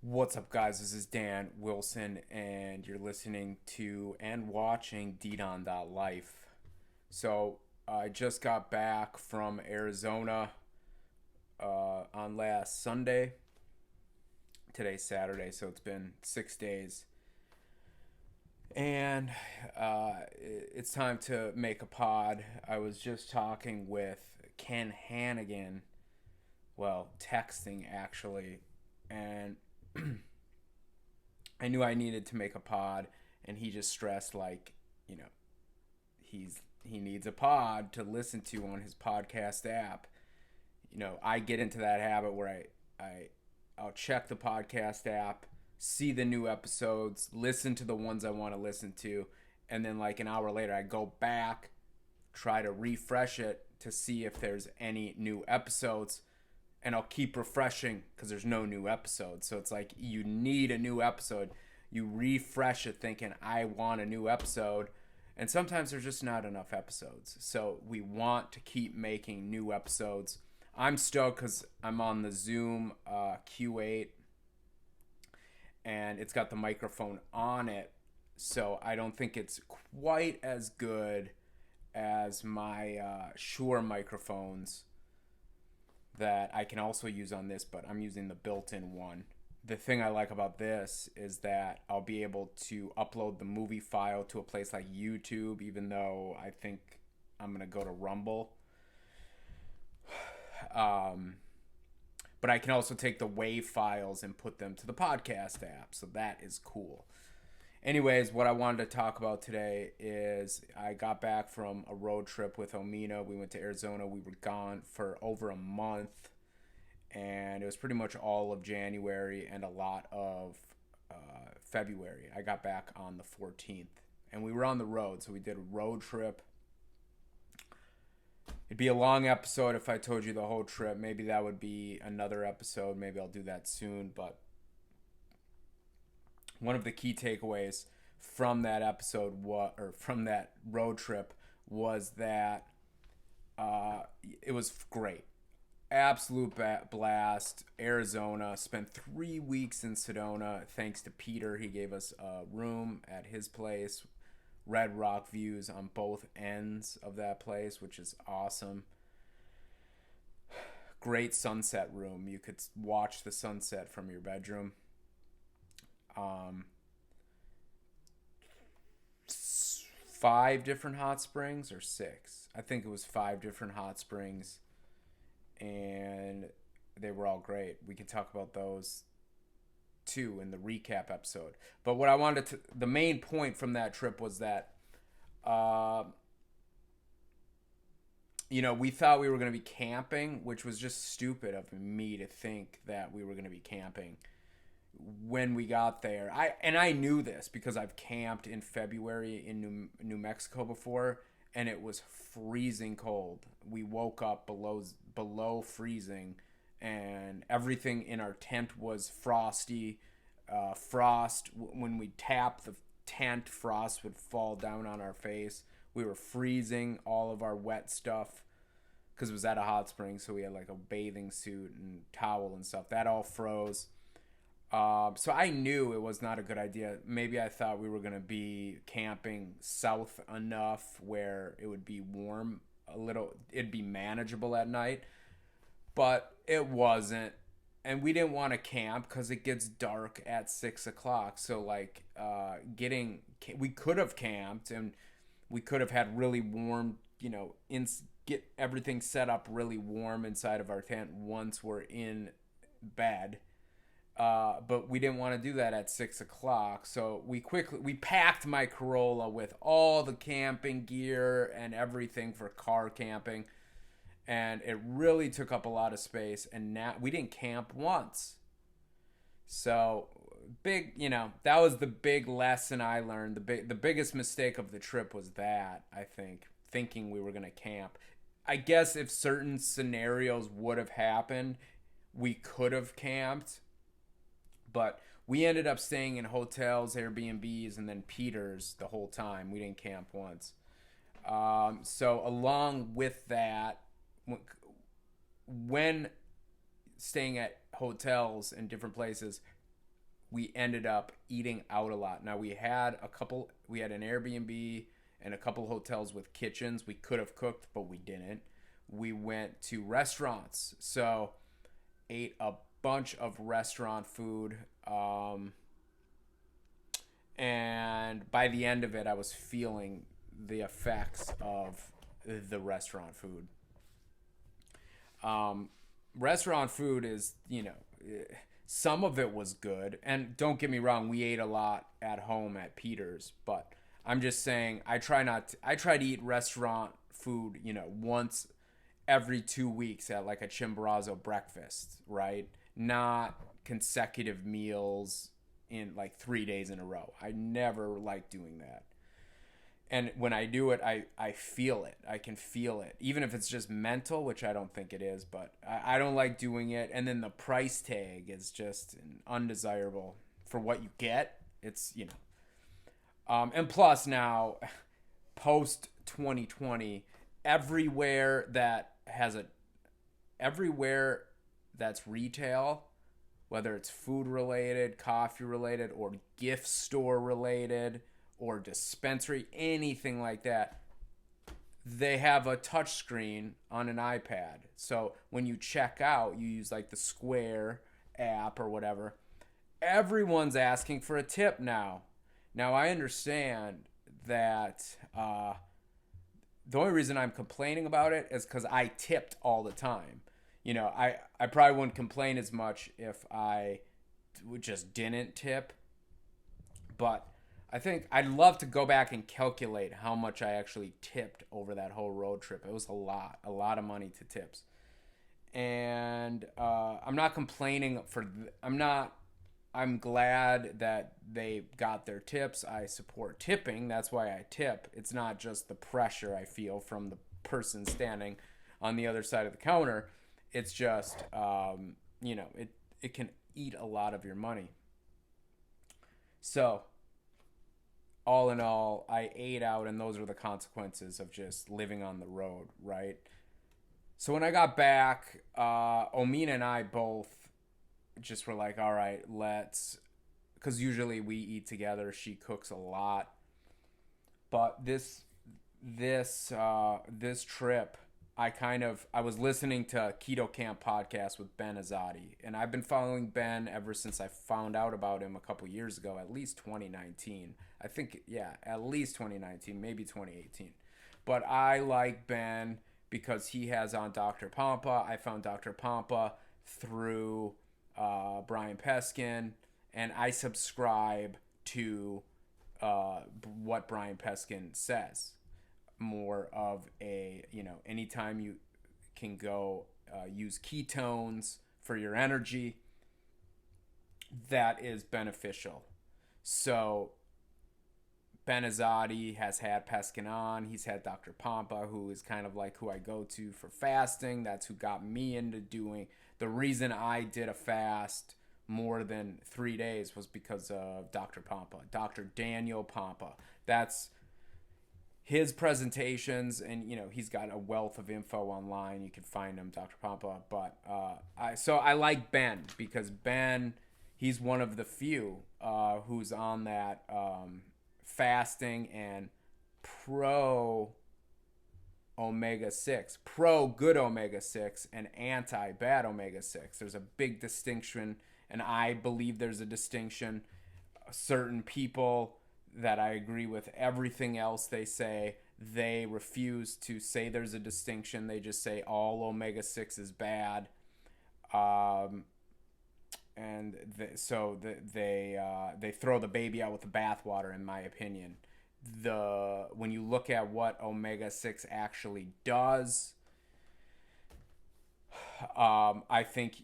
What's up, guys? This is Dan Wilson, and you're listening to and watching Life. So, I just got back from Arizona on last Sunday. Today's Saturday, so it's been 6 days. And it's time to make a pod. I was just talking with Ken Hannigan, well, texting actually, and I knew I needed to make a pod, and he just stressed like, you know, he needs a pod to listen to on his podcast app. I get into that habit where I'll check the podcast app, see the new episodes, listen to the ones I want to listen to, and then like an hour later I go back, try to refresh it to see if there's any new episodes, and I'll keep refreshing because there's no new episodes. So it's like you need a new episode. You refresh it thinking, I want a new episode. And sometimes there's just not enough episodes. So we want to keep making new episodes. I'm stoked because I'm on the Zoom Q8 and it's got the microphone on it. So I don't think it's quite as good as my Shure microphones that I can also use on this, but I'm using the built-in one. The thing I like about this is that I'll be able to upload the movie file to a place like YouTube, even though I think I'm going to go to Rumble. But I can also take the WAV files and put them to the podcast app, so that is cool. Anyways, what I wanted to talk about today is I got back from a road trip with Omina. We went to Arizona. We were gone for over a month, and it was pretty much all of January and a lot of February. I got back on the 14th, and we were on the road, so we did a road trip. It'd be a long episode if I told you the whole trip. Maybe that would be another episode. Maybe I'll do that soon, but one of the key takeaways from that episode or from that road trip was that it was great. Absolute blast. Arizona. Spent 3 weeks in Sedona thanks to Peter. He gave us a room at his place. Red Rock views on both ends of that place, which is awesome. Great sunset room. You could watch the sunset from your bedroom. 5 different hot springs or 6. I think it was 5 different hot springs, and they were all great. We can talk about those too in the recap episode. But what I wanted to, the main point from that trip was that, we thought we were going to be camping, which was just stupid of me to think that we were going to be camping when we got there. I knew this because I've camped in February in New Mexico before, and it was freezing cold. We woke up below freezing, and everything in our tent was frosty. Frost, when we tapped the tent, frost would fall down on our face. We were freezing all of our wet stuff because it was at a hot spring, so we had like a bathing suit and towel and stuff. That all froze. So I knew it was not a good idea. Maybe I thought we were going to be camping south enough where it would be warm a little. It'd be manageable at night. But it wasn't. And we didn't want to camp because it gets dark at 6 o'clock. So, like, we could have camped and we could have had really warm, get everything set up really warm inside of our tent once we're in bed. But we didn't want to do that at 6 o'clock. So we packed my Corolla with all the camping gear and everything for car camping. And it really took up a lot of space. And now we didn't camp once. So that was the big lesson I learned. The biggest mistake of the trip was that, I think, thinking we were going to camp. I guess if certain scenarios would have happened, we could have camped. But we ended up staying in hotels, Airbnbs, and then Peter's the whole time. We didn't camp once. So along with that, when staying at hotels in different places, we ended up eating out a lot. Now we had an Airbnb and a couple hotels with kitchens. We could have cooked, but we didn't. We went to restaurants. So ate a bunch of restaurant food. And by the end of it, I was feeling the effects of the restaurant food. Restaurant food is, some of it was good. And don't get me wrong, we ate a lot at home at Peter's, but I'm just saying I try to eat restaurant food, once every 2 weeks at like a Chimborazo breakfast, right? Not consecutive meals in like 3 days in a row. I never like doing that. And when I do it, I feel it. I can feel it. Even if it's just mental, which I don't think it is, but I don't like doing it. And then the price tag is just undesirable for what you get. And plus now, post 2020, everywhere that's retail, whether it's food related, coffee related, or gift store related, or dispensary, anything like that, they have a touch screen on an iPad. So when you check out, you use like the Square app or whatever. Everyone's asking for a tip now. Now I understand that the only reason I'm complaining about it is because I tipped all the time. I probably wouldn't complain as much if I just didn't tip. But I think I'd love to go back and calculate how much I actually tipped over that whole road trip. It was a lot of money to tips. And I'm not complaining I'm glad that they got their tips. I support tipping. That's why I tip. It's not just the pressure I feel from the person standing on the other side of the counter. It's just, it can eat a lot of your money. So, all in all, I ate out, and those are the consequences of just living on the road, right? So when I got back, Omina and I both just were like, all right, because usually we eat together. She cooks a lot, but this trip, I was listening to Keto Camp podcast with Ben Azadi, and I've been following Ben ever since I found out about him a couple years ago, at least 2019. I think, yeah, at least 2019, maybe 2018. But I like Ben because he has on Dr. Pompa. I found Dr. Pompa through Brian Peskin, and I subscribe to what Brian Peskin says. More of a, anytime you can go use ketones for your energy, that is beneficial. So Ben Azadi has had Peskin on. He's had Dr. Pompa, who is kind of like who I go to for fasting. That's who got me into doing. The reason I did a fast more than 3 days was because of Dr. Pompa, Dr. Daniel Pompa. That's his presentations, and he's got a wealth of info online. You can find him, Dr. Pompa. But I like Ben because Ben, he's one of the few who's on that fasting and pro omega-6, pro good omega-6 and anti bad omega-6. There's a big distinction, and I believe there's a distinction. Certain people that I agree with everything else they say, they refuse to say there's a distinction. They just say all omega-6 is bad. They throw the baby out with the bathwater, in my opinion. When you look at what omega-6 actually does, I think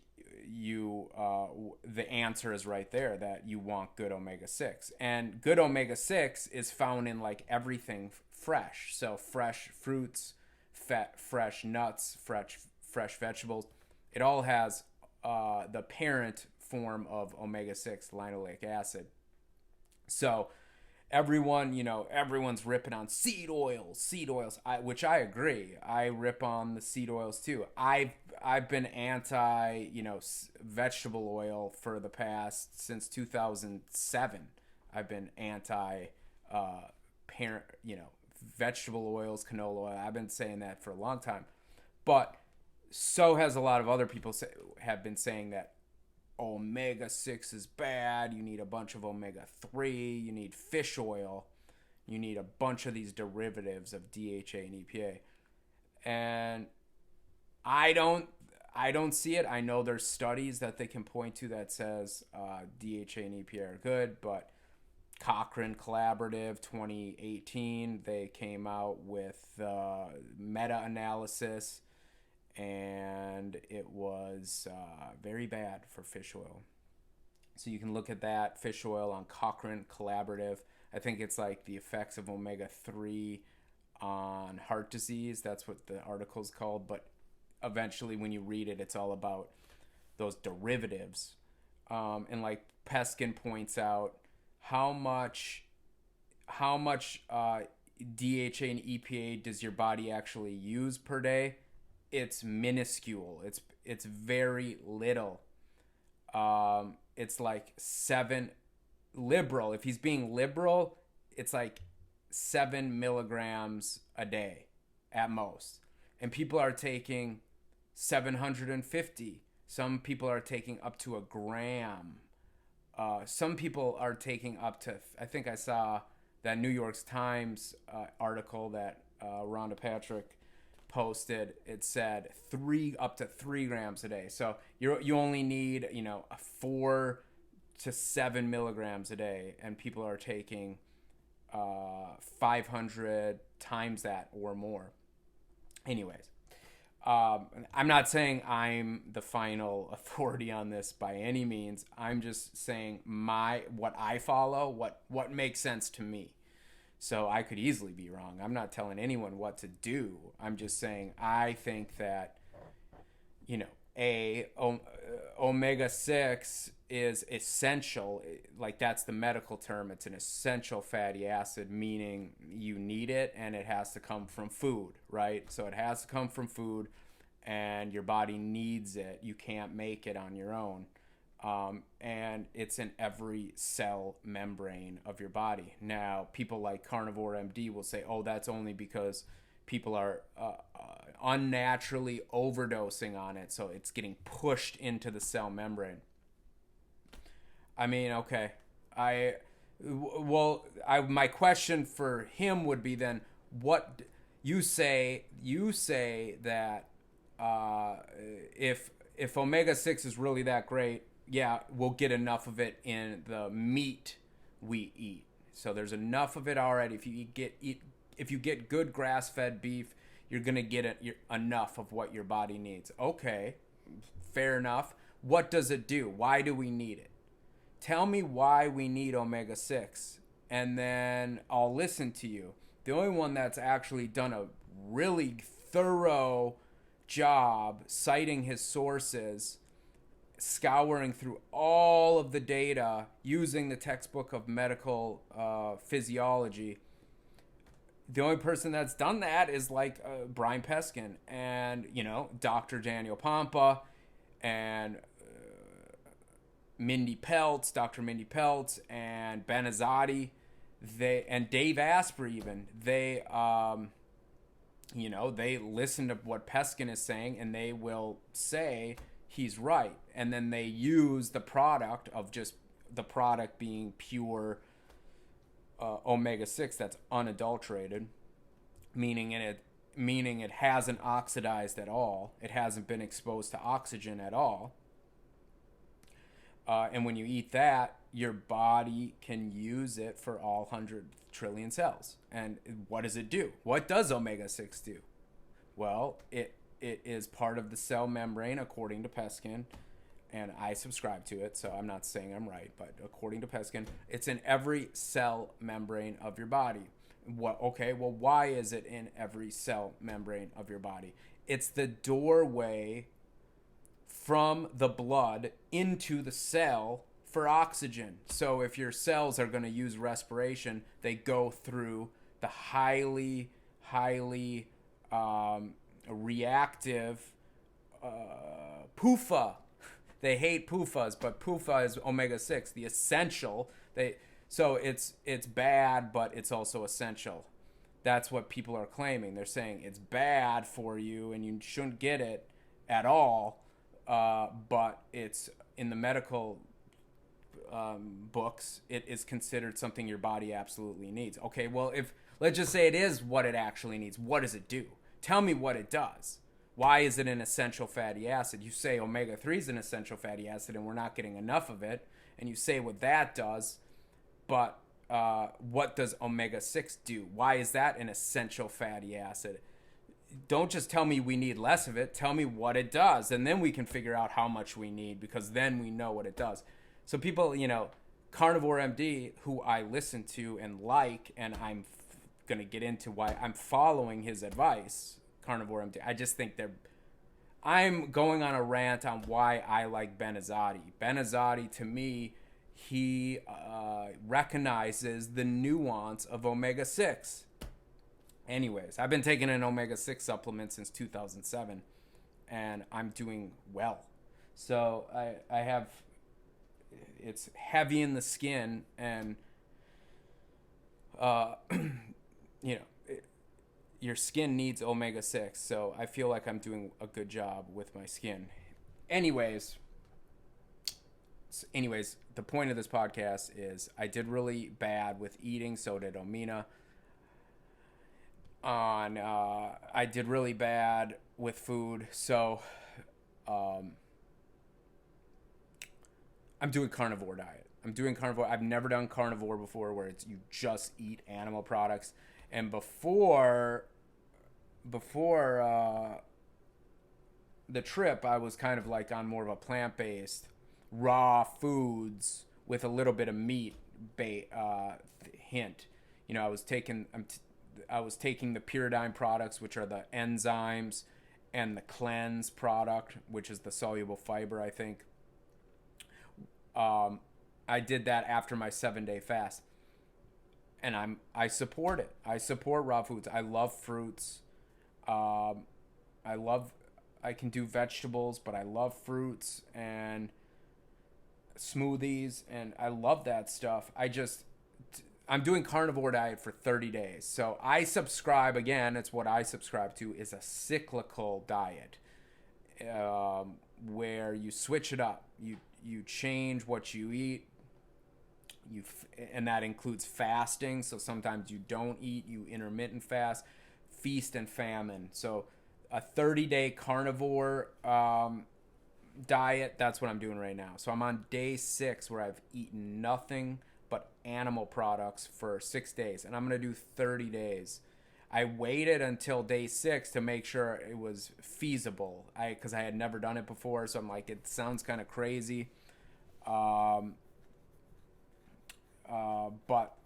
the answer is right there, that you want good omega-6. And good omega-6 is found in like everything fresh. So fresh fruits, fresh nuts, fresh vegetables. It all has the parent form of omega-6, linoleic acid. So everyone, everyone's ripping on seed oils, which I agree. I rip on the seed oils too. I've been anti, vegetable oil for the past since 2007. I've been anti parent, vegetable oils, canola oil. I've been saying that for a long time. But so has a lot of other people have been saying that omega 6 is bad. You need a bunch of omega 3. You need fish oil. You need a bunch of these derivatives of DHA and EPA. And I don't see it. I know there's studies that they can point to that says DHA and EPA are good, but Cochrane Collaborative 2018, they came out with meta-analysis, and it was very bad for fish oil. So you can look at that, fish oil on Cochrane Collaborative. I think it's like the effects of omega-3 on heart disease. That's what the article's called. But eventually when you read it, it's all about those derivatives. And like Peskin points out, how much DHA and EPA does your body actually use per day? It's minuscule. It's very little. It's like 7 liberal. If he's being liberal, it's like 7 milligrams a day at most. And people are taking 750. Some people are taking up to a gram. Some people are taking up to, I think I saw that New York Times article that Rhonda Patrick posted. It said up to 3 grams a day. So you only need 4 to 7 milligrams a day, and people are taking 500 times that or more. Anyways, I'm not saying I'm the final authority on this by any means. I'm just saying what I follow, what makes sense to me. So I could easily be wrong. I'm not telling anyone what to do. I'm just saying I think that, omega-6 is essential. Like, that's the medical term. It's an essential fatty acid, meaning you need it, and it has to come from food, right? So it has to come from food, and your body needs it. You can't make it on your own. And it's in every cell membrane of your body. Now, people like Carnivore MD will say, oh, that's only because people are unnaturally overdosing on it, so it's getting pushed into the cell membrane. I mean, okay. My question for him would be then, what you say that if omega-6 is really that great, yeah, we'll get enough of it in the meat we eat. So there's enough of it already. If you get good grass-fed beef, you're gonna get enough of what your body needs. Okay, fair enough. What does it do? Why do we need it? Tell me why we need omega-6, and then I'll listen to you. The only one that's actually done a really thorough job citing his sources, scouring through all of the data, using the textbook of medical physiology. The only person that's done that is like Brian Peskin and, Dr. Daniel Pompa and Dr. Mindy Peltz and Ben Azadi, and Dave Asper even. They listen to what Peskin is saying, and they will say he's right. And then they use the product of just the product being pure omega-6 that's unadulterated, meaning it hasn't oxidized at all. It hasn't been exposed to oxygen at all. And when you eat that, your body can use it for all 100 trillion cells. And what does it do? What does omega-6 do? Well, it is part of the cell membrane, according to Peskin, and I subscribe to it, so I'm not saying I'm right, but according to Peskin, it's in every cell membrane of your body. Why is it in every cell membrane of your body? It's the doorway from the blood into the cell for oxygen. So if your cells are going to use respiration, they go through the highly reactive PUFA. They hate PUFAs, but PUFA is omega-6, the essential. So it's bad, but it's also essential. That's what people are claiming. They're saying it's bad for you and you shouldn't get it at all, but it's in the medical books, it is considered something your body absolutely needs. Okay, well, if let's just say it is what it actually needs, what does it do? Tell me what it does. Why is it an essential fatty acid? You say omega-3 is an essential fatty acid and we're not getting enough of it, and you say what that does, but what does omega-6 do? Why is that an essential fatty acid? Don't just tell me we need less of it. Tell me what it does, and then we can figure out how much we need, because then we know what it does. So people, Carnivore MD, who I listen to and like, and I'm going to get into why I'm following his advice, Carnivore MD. I just think I'm going on a rant on why I like Ben Azadi. Ben Azadi, to me, he recognizes the nuance of omega-6. Anyways, I've been taking an omega-6 supplement since 2007, and I'm doing well. So I have, it's heavy in the skin, and your skin needs omega-6, so I feel like I'm doing a good job with my skin. Anyways, the point of this podcast is I did really bad with eating, so did Omina. I did really bad with food, so I'm doing carnivore diet. I've never done carnivore before, where it's you just eat animal products. And before the trip, I was kind of like on more of a plant-based, raw foods with a little bit of meat hint. I was taking the Pyridine products, which are the enzymes, and the Cleanse product, which is the soluble fiber, I think. I did that after my 7-day fast. And I support it. I support raw foods. I love fruits. I can do vegetables, but I love fruits and smoothies, and I love that stuff. I'm doing carnivore diet for 30 days. So I subscribe, again, it's what I subscribe to, is a cyclical diet, where you switch it up. You change what you eat. And that includes fasting. So sometimes you don't eat, you intermittent fast, feast and famine. So a 30-day carnivore diet, that's what I'm doing right now. So I'm on day 6, where I've eaten nothing but animal products for 6 days, and I'm going to do 30 days. I waited until day 6 to make sure it was feasible, because I had never done it before, so I'm like, it sounds kind of crazy. But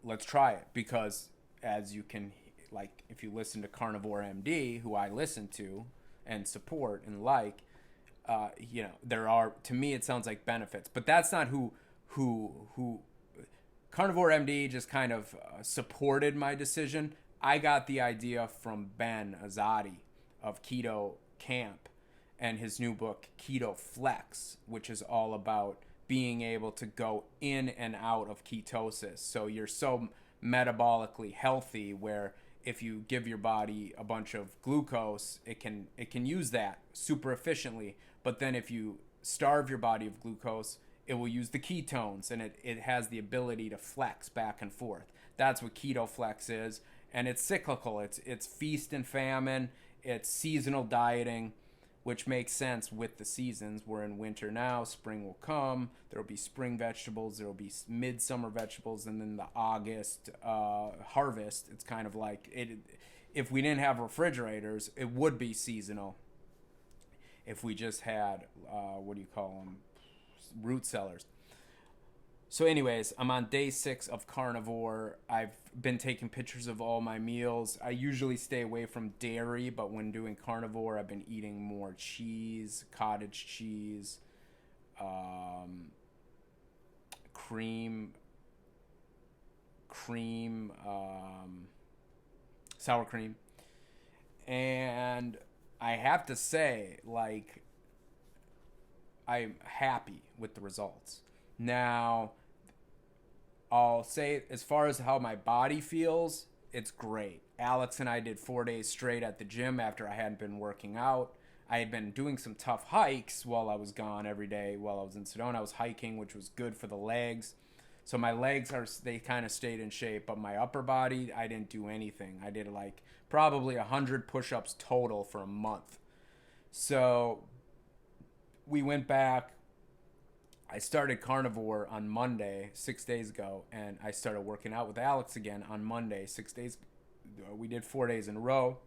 let's try it, because as you can, like, if you listen to Carnivore MD, who I listen to and support and like, there are, to me, it sounds like benefits, but that's not who Carnivore MD just kind of supported my decision. I got the idea from Ben Azadi of Keto Camp and his new book, Keto Flex, which is all about being able to go in and out of ketosis. So you're so metabolically healthy, where if you give your body a bunch of glucose, it can use that super efficiently. But then if you starve your body of glucose, it will use the ketones, and it has the ability to flex back and forth. That's what Keto Flex is, and it's cyclical. It's feast and famine. It's seasonal dieting, which makes sense with the seasons. We're in winter now. Spring will come. There will be spring vegetables. There will be midsummer vegetables. And then the August harvest, it's kind of like, if we didn't have refrigerators, it would be seasonal. If we just had, root cellars. So anyways, I'm on day 6 of carnivore. I've been taking pictures of all my meals. I usually stay away from dairy, but when doing carnivore, I've been eating more cheese, cottage cheese, sour cream. And I have to say, like, I'm happy with the results. Now, I'll say, as far as how my body feels, it's great. Alex and I did 4 days straight at the gym after I hadn't been working out. I had been doing some tough hikes while I was gone every day while I was in Sedona. I was hiking, which was good for the legs. So my legs they kind of stayed in shape, but my upper body, I didn't do anything. I did like probably 100 push-ups total for a month. So we went back. I started carnivore on Monday, 6 days ago, and I started working out with Alex again on Monday, 6 days. We did 4 days in a row.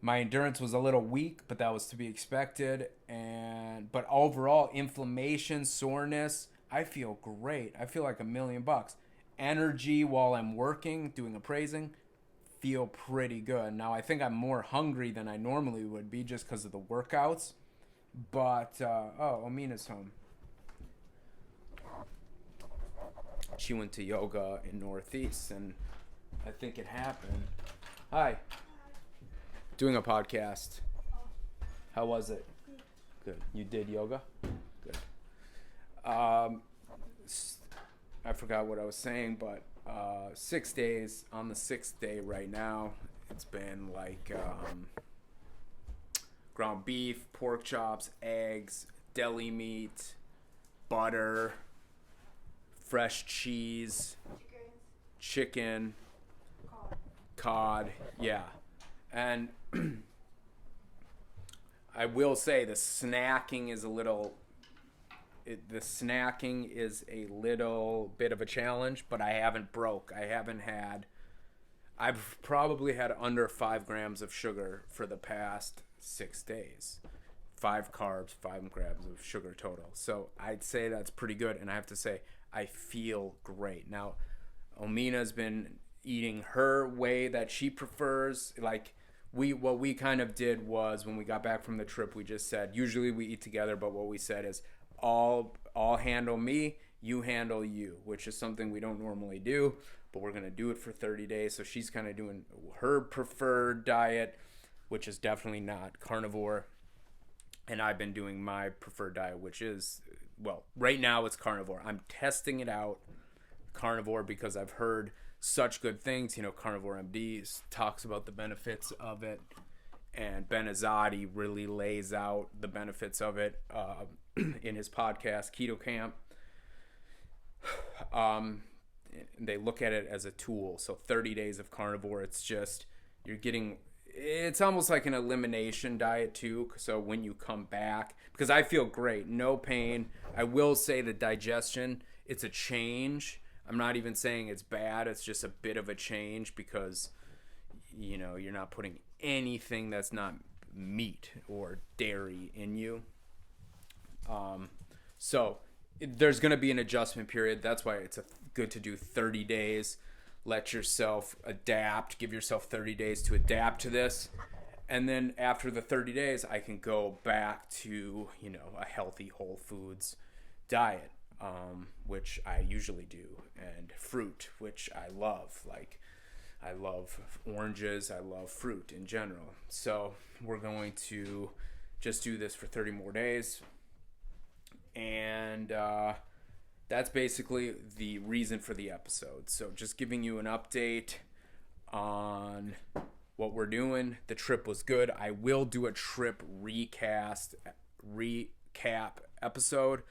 My endurance was a little weak, but that was to be expected. But overall, inflammation, soreness, I feel great. I feel like $1,000,000. Energy while I'm working, doing appraising, feel pretty good. Now, I think I'm more hungry than I normally would be just because of the workouts. But, Omina's home. She went to yoga in Northeast, and I think it happened. Hi. Doing a podcast. How was it? Good. You did yoga? Good. I forgot what I was saying, but 6 days. On the 6th day right now, it's been like ground beef, pork chops, eggs, deli meat, butter, fresh cheese, chicken, cod, yeah. And I will say the snacking is a little bit of a challenge, but I haven't broke. I've probably had under 5 grams of sugar for the past 6 days. 5 carbs, 5 grams of sugar total. So I'd say that's pretty good. And I have to say, I feel great. Now, Omina's been eating her way that she prefers. Like, what we kind of did was, when we got back from the trip, we just said, usually we eat together, but what we said is, I'll handle me, you handle you, which is something we don't normally do, but we're going to do it for 30 days. So she's kind of doing her preferred diet, which is definitely not carnivore. And I've been doing my preferred diet, which is, well, right now it's carnivore. I'm testing it out, carnivore, because I've heard such good things. You know, Carnivore MD talks about the benefits of it, and Ben Azadi really lays out the benefits of it in his podcast, Keto Camp. They look at it as a tool. So 30 days of carnivore, it's almost like an elimination diet too. So when you come back, because I feel great, no pain. I will say the digestion, it's a change. I'm not even saying it's bad. It's just a bit of a change because, you know, you're not putting anything that's not meat or dairy in you. So there's going to be an adjustment period. That's why it's good to do 30 days. Let yourself adapt. Give yourself 30 days to adapt to this. And then after the 30 days, I can go back to, you know, a healthy whole foods diet, which I usually do. And fruit, which I love. Like, I love oranges. I love fruit in general. So we're going to just do this for 30 more days. And that's basically the reason for the episode. So just giving you an update on what we're doing. The trip was good. I will do a trip recap episode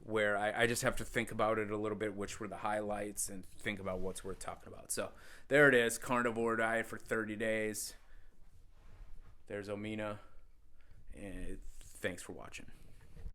where I just have to think about it a little bit, which were the highlights, and think about what's worth talking about. So there it is, carnivore diet for 30 days. There's Omina, and thanks for watching.